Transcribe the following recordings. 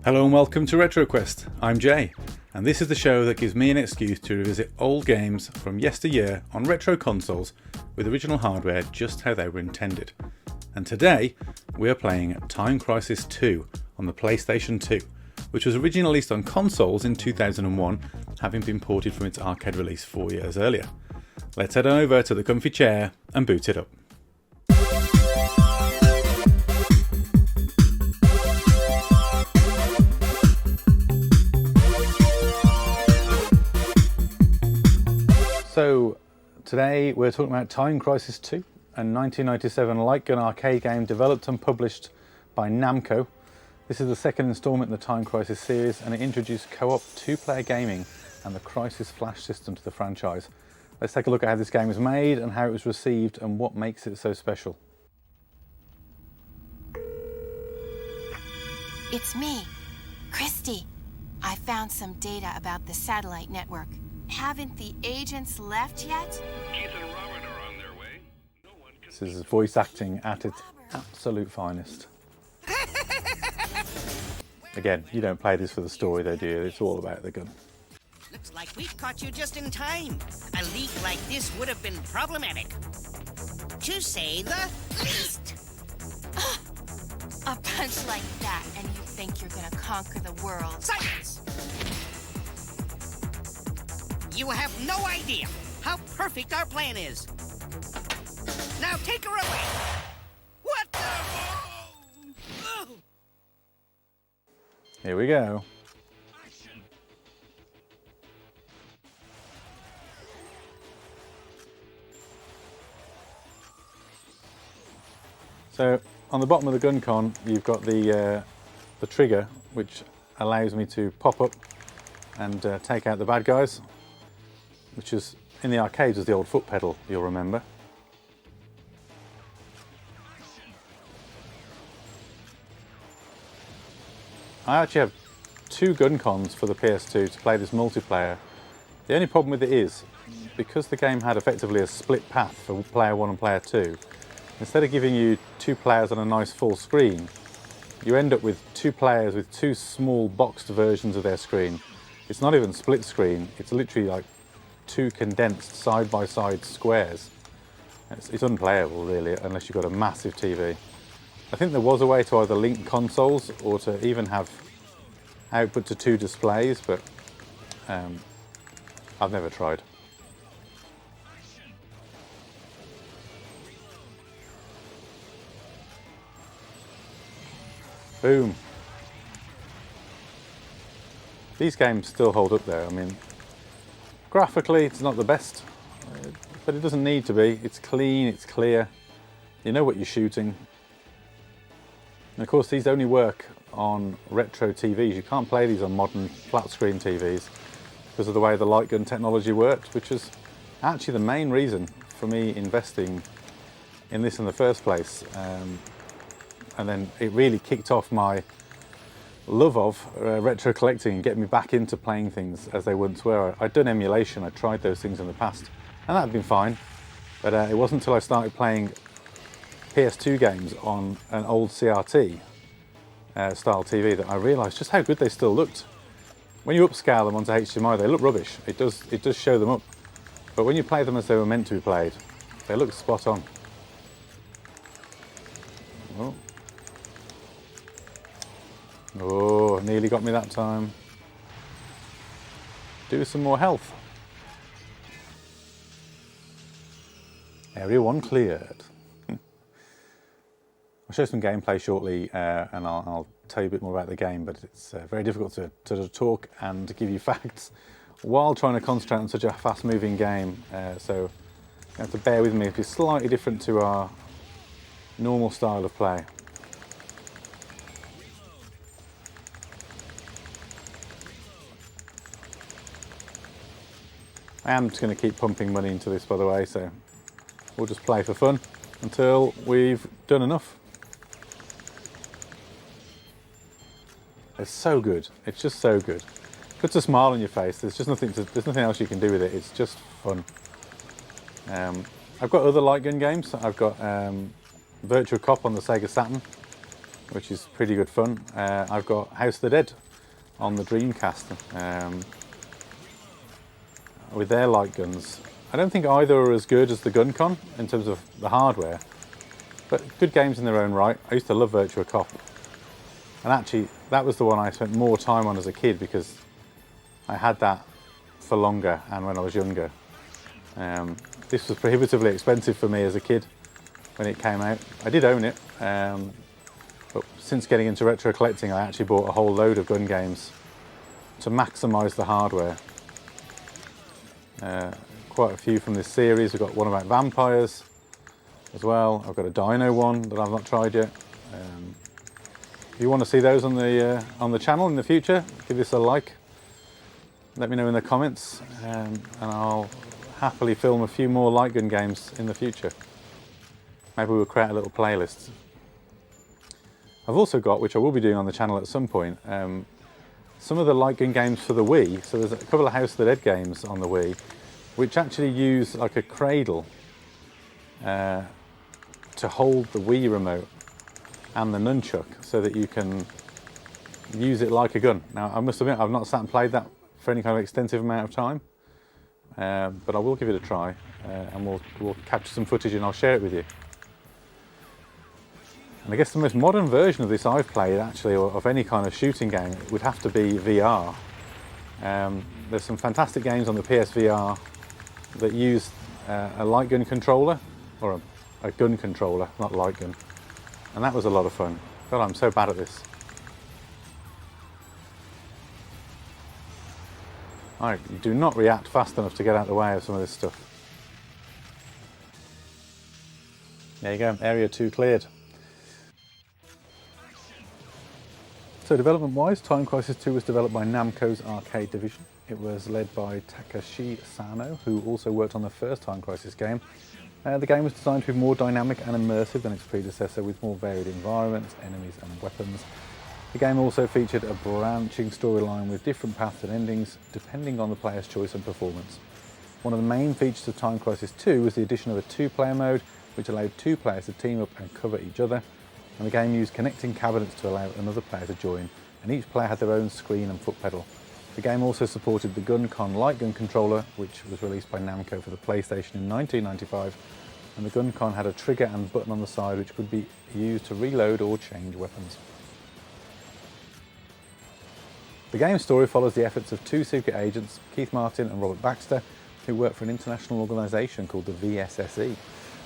Hello and welcome to RetroQuest. I'm Jay, and this is the show that gives me an excuse to revisit old games from yesteryear on retro consoles with original hardware just how they were intended. And today we are playing Time Crisis 2 on the PlayStation 2, which was originally released on consoles in 2001, having been ported from its arcade release 4 years earlier. Let's head on over to the comfy chair and boot it up. So today we're talking about Time Crisis 2, a 1997 light gun arcade game developed and published by Namco. This is the second installment in the Time Crisis series, and it introduced co-op two-player gaming and the Crisis Flash system to the franchise. Let's take a look at how this game was made and how it was received and what makes it so special. It's me, Christy. I found some data about the satellite network. Haven't the agents left yet? Keith and Robert are on their way. No one can... This is voice acting at its absolute finest. Again, you don't play this for the story though, do you? It's all about the gun. Looks like we've caught you just in time. A leak like this would have been problematic, to say the least. A punch like that, and you think you're gonna conquer the world? Silence! You have no idea how perfect our plan is. Now take her away. What the? Oh. Here we go. So on the bottom of the gun con, you've got the trigger, which allows me to pop up and take out the bad guys, which is in the arcades was the old foot pedal, you'll remember. I actually have two gun cons for the PS2 to play this multiplayer. The only problem with it is, because the game had effectively a split path for player 1 and player 2, instead of giving you two players on a nice full screen, you end up with two players with two small boxed versions of their screen. It's not even split screen, it's literally like two condensed side-by-side squares. It's unplayable really, unless you've got a massive TV. I think there was a way to either link consoles or to even have output to two displays, but I've never tried. Boom. These games still hold up there. I mean, graphically it's not the best, but it doesn't need to be. It's clean, it's clear, you know what you're shooting. And of course these only work on retro TVs. You can't play these on modern flat screen TVs because of the way the light gun technology worked, which was actually the main reason for me investing in this in the first place. And then it really kicked off my love of retro collecting and getting me back into playing things as they once were. I'd done emulation, I tried those things in the past, and that had been fine, but it wasn't until I started playing PS2 games on an old CRT style TV that I realised just how good they still looked. When you upscale them onto HDMI, they look rubbish. It does show them up, but when you play them as they were meant to be played, they look spot on. Oh, nearly got me that time. Do some more health. Area 1 cleared. I'll show some gameplay shortly and I'll tell you a bit more about the game, but it's very difficult to talk and to give you facts while trying to concentrate on such a fast moving game. So you have to bear with me if it's slightly different to our normal style of play. I am just going to keep pumping money into this, by the way, so we'll just play for fun until we've done enough. It's so good. It's just so good. Puts a smile on your face. There's nothing else you can do with it. It's just fun. I've got other light gun games. I've got Virtua Cop on the Sega Saturn, which is pretty good fun. I've got House of the Dead on the Dreamcast with their light guns. I don't think either are as good as the GunCon in terms of the hardware, but good games in their own right. I used to love Virtua Cop, and actually that was the one I spent more time on as a kid because I had that for longer and when I was younger. This was prohibitively expensive for me as a kid when it came out. I did own it, but since getting into retro collecting I actually bought a whole load of gun games to maximise the hardware. Quite a few from this series. We've got one about vampires as well. I've got a dino one that I've not tried yet. If you want to see those on the channel in the future, give this a like. Let me know in the comments, and I'll happily film a few more light gun games in the future. Maybe we'll create a little playlist. I've also got, which I will be doing on the channel at some point, some of the light gun games for the Wii. So there's a couple of House of the Dead games on the Wii, which actually use like a cradle to hold the Wii remote and the nunchuck so that you can use it like a gun. Now, I must admit, I've not sat and played that for any kind of extensive amount of time, but I will give it a try, and we'll capture some footage and I'll share it with you. And I guess the most modern version of this I've played, actually, or of any kind of shooting game, would have to be VR. There's some fantastic games on the PSVR that use a light gun controller, or a gun controller, not light gun. And that was a lot of fun. God, I'm so bad at this. I do not react fast enough to get out of the way of some of this stuff. There you go, area 2 cleared. So development-wise, Time Crisis 2 was developed by Namco's arcade division. It was led by Takashi Sano, who also worked on the first Time Crisis game. The game was designed to be more dynamic and immersive than its predecessor, with more varied environments, enemies and weapons. The game also featured a branching storyline with different paths and endings, depending on the player's choice and performance. One of the main features of Time Crisis 2 was the addition of a 2-player mode, which allowed 2 players to team up and cover each other. And the game used connecting cabinets to allow another player to join, and each player had their own screen and foot pedal. The game also supported the GunCon light gun controller, which was released by Namco for the PlayStation in 1995, and the GunCon had a trigger and button on the side which could be used to reload or change weapons. The game's story follows the efforts of 2 secret agents, Keith Martin and Robert Baxter, who work for an international organisation called the VSSE.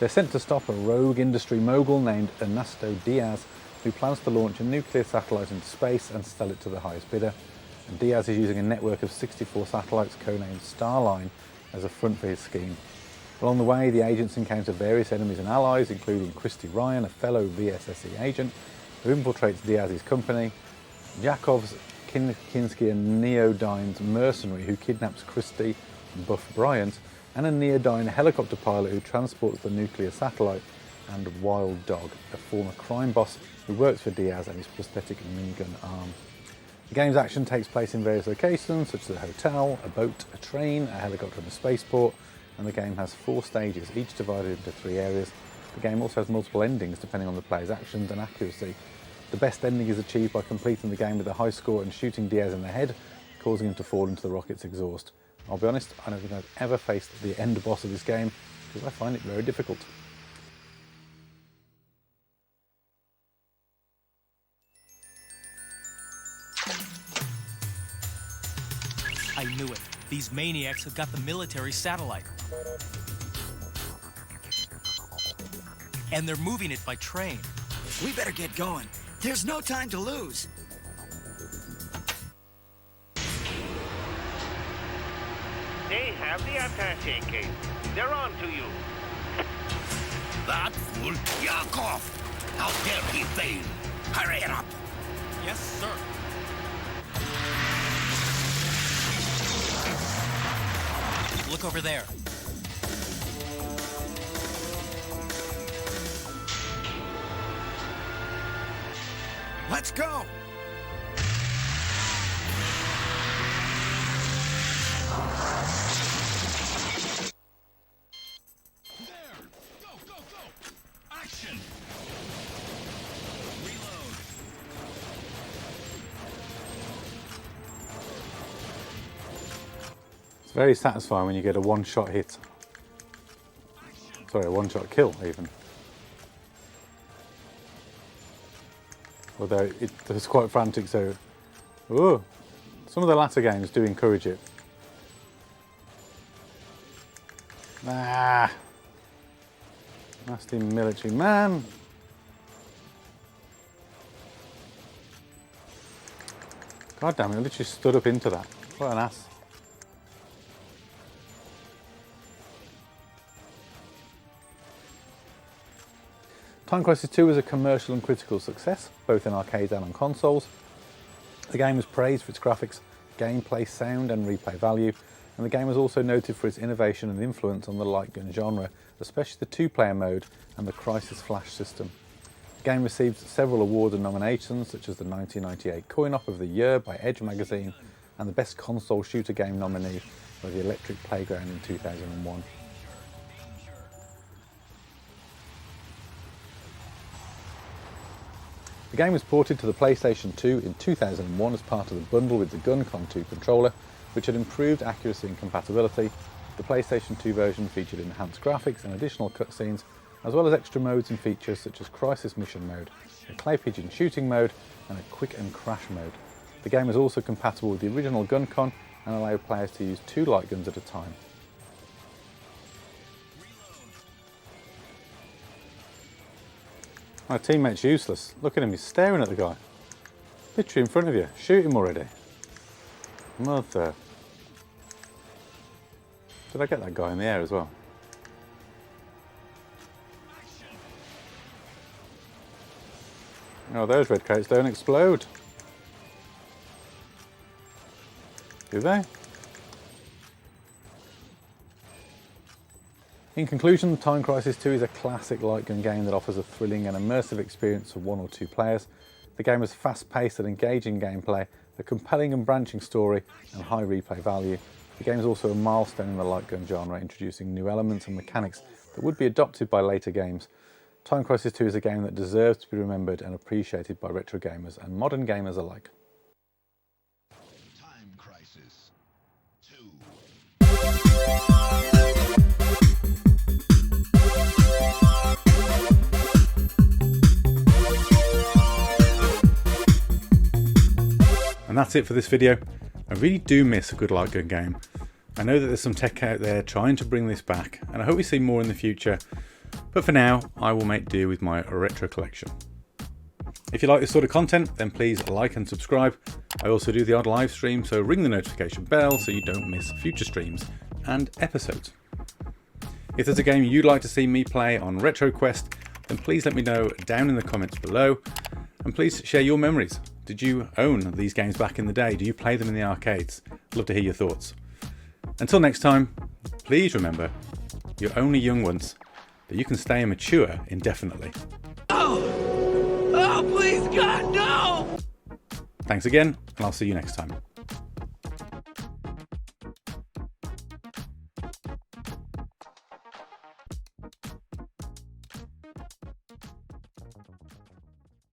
They're sent to stop a rogue industry mogul named Ernesto Diaz, who plans to launch a nuclear satellite into space and sell it to the highest bidder. And Diaz is using a network of 64 satellites codenamed Starline as a front for his scheme. Along the way, the agents encounter various enemies and allies, including Christy Ryan, a fellow VSSE agent, who infiltrates Diaz's company, Yakov's Kinski and Neodyne's mercenary who kidnaps Christy and Buff Bryant, and a Neodyne helicopter pilot who transports the nuclear satellite, and Wild Dog, a former crime boss who works for Diaz and his prosthetic minigun arm. The game's action takes place in various locations, such as a hotel, a boat, a train, a helicopter and a spaceport, and the game has 4 stages, each divided into 3 areas. The game also has multiple endings depending on the player's actions and accuracy. The best ending is achieved by completing the game with a high score and shooting Diaz in the head, causing him to fall into the rocket's exhaust. I'll be honest, I don't think I've ever faced the end boss of this game because I find it very difficult. I knew it. These maniacs have got the military satellite. And they're moving it by train. We better get going. There's no time to lose. They have the attaché case. They're on to you. That fool, Yakov! How dare he fail? Hurry it up! Yes, sir. Look over there. Let's go! There! Go, go, go! Action! Reload. Very satisfying when you get a one-shot hit. Sorry, a one-shot kill even. Although it was quite frantic, so... Ooh, some of the latter games do encourage it. Ah! Nasty military man! God damn it, I literally stood up into that. What an ass. Time Crisis 2 was a commercial and critical success, both in arcades and on consoles. The game was praised for its graphics, gameplay, sound and replay value, and the game was also noted for its innovation and influence on the light gun genre, especially the two-player mode and the Crisis Flash system. The game received several awards and nominations, such as the 1998 Coin-Op of the Year by Edge magazine and the Best Console Shooter Game nominee by the Electric Playground in 2001. The game was ported to the PlayStation 2 in 2001 as part of the bundle with the GunCon 2 controller, which had improved accuracy and compatibility. The PlayStation 2 version featured enhanced graphics and additional cutscenes, as well as extra modes and features such as Crisis Mission Mode, a Clay Pigeon Shooting Mode, and a Quick and Crash Mode. The game was also compatible with the original GunCon and allowed players to use 2 light guns at a time. My teammate's useless. Look at him, he's staring at the guy. Literally in front of you. Shoot him already. Mother. Did I get that guy in the air as well? Oh, those red crates don't explode. Do they? In conclusion, Time Crisis 2 is a classic light gun game that offers a thrilling and immersive experience for 1 or 2 players. The game has fast-paced and engaging gameplay, a compelling and branching story, and high replay value. The game is also a milestone in the light gun genre, introducing new elements and mechanics that would be adopted by later games. Time Crisis 2 is a game that deserves to be remembered and appreciated by retro gamers and modern gamers alike. Time Crisis 2. And that's it for this video. I really do miss a good light gun game. I know that there's some tech out there trying to bring this back, and I hope we see more in the future. But for now, I will make do with my retro collection. If you like this sort of content, then please like and subscribe. I also do the odd live stream, so ring the notification bell so you don't miss future streams and episodes. If there's a game you'd like to see me play on RetroQuest, then please let me know down in the comments below. And please share your memories. Did you own these games back in the day? Do you play them in the arcades? I'd love to hear your thoughts. Until next time, please remember, you're only young once, but you can stay immature indefinitely. Oh, please, God, no! Thanks again, and I'll see you next time.